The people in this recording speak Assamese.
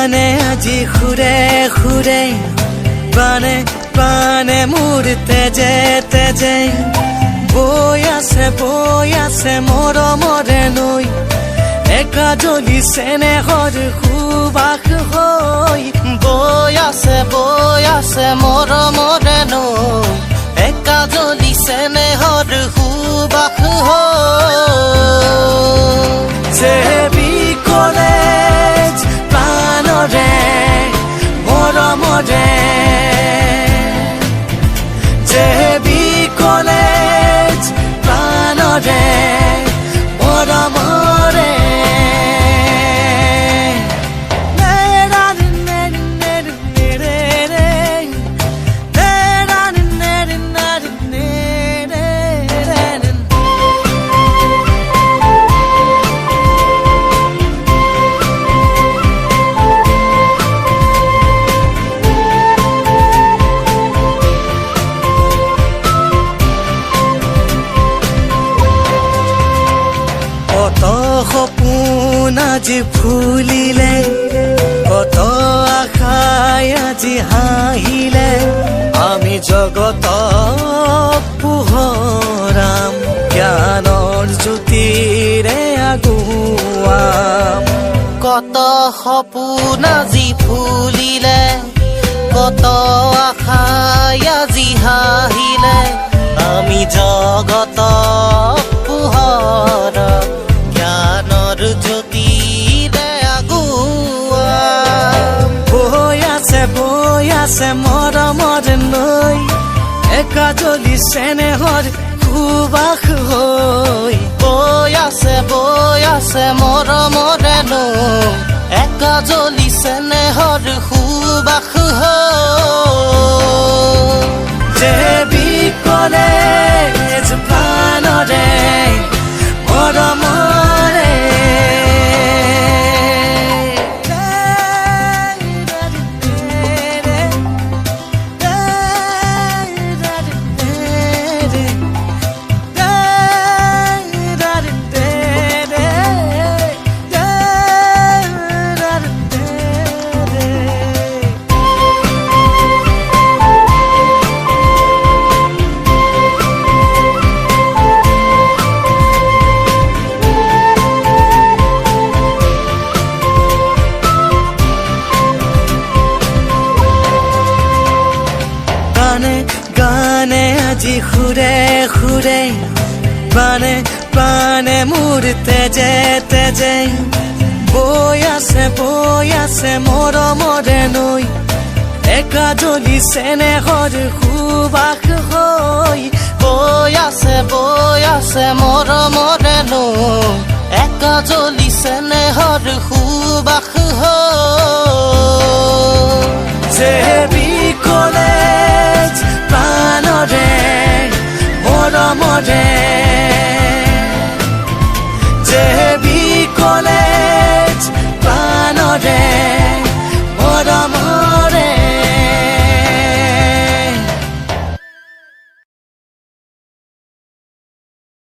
গানে আজি সুৰে সুৰে বানে বানে মোৰ তেজে তেজে বৈ আছে মৰমৰে নৈ একা জ্বলিছে নেহৰ সুবাস হৈ বৈ আছে মৰমৰে নৈ একা জ্বলিছে নেহৰ সুবাস হৈ জেবি কলেজ প্ৰাণৰে মৰমৰে জেবি কলেজ প্ৰাণৰে মৰমৰে কত সপোন আজি ফুলিলে কত আশাই আজি হাঁহিলে আমি জগত পোহৰাম জ্ঞানৰ জ্যোতিৰে আগুৱাম কত সপোন আজি ফুলিলে কত আশাই আজি হাঁহিলে আমি জগত পোহৰাম জ্ঞানৰ জ্যোতিৰে আগুৱাম বৈ আছে মৰমৰ নৈ একা জ্বলিছে নেহৰ সুবাস হৈ বৈ আছে মৰমৰে নৈ একা জ্বলিছে নেহৰ সুবাস হৈ জেবি কলেজ প্ৰাণৰে মৰমৰে গানে আজি সুৰে সুৰে বানে বানে মোৰ তেজে তেজে বৈ আছে মৰমৰে নৈ একা জ্বলিছে নেহৰ সুবাস হৈ বৈ আছে মৰমৰে নৈ একা জ্বলিছে নেহৰ সুবাস হৈ জেবি কলেজ প্ৰাণৰে মৰমৰে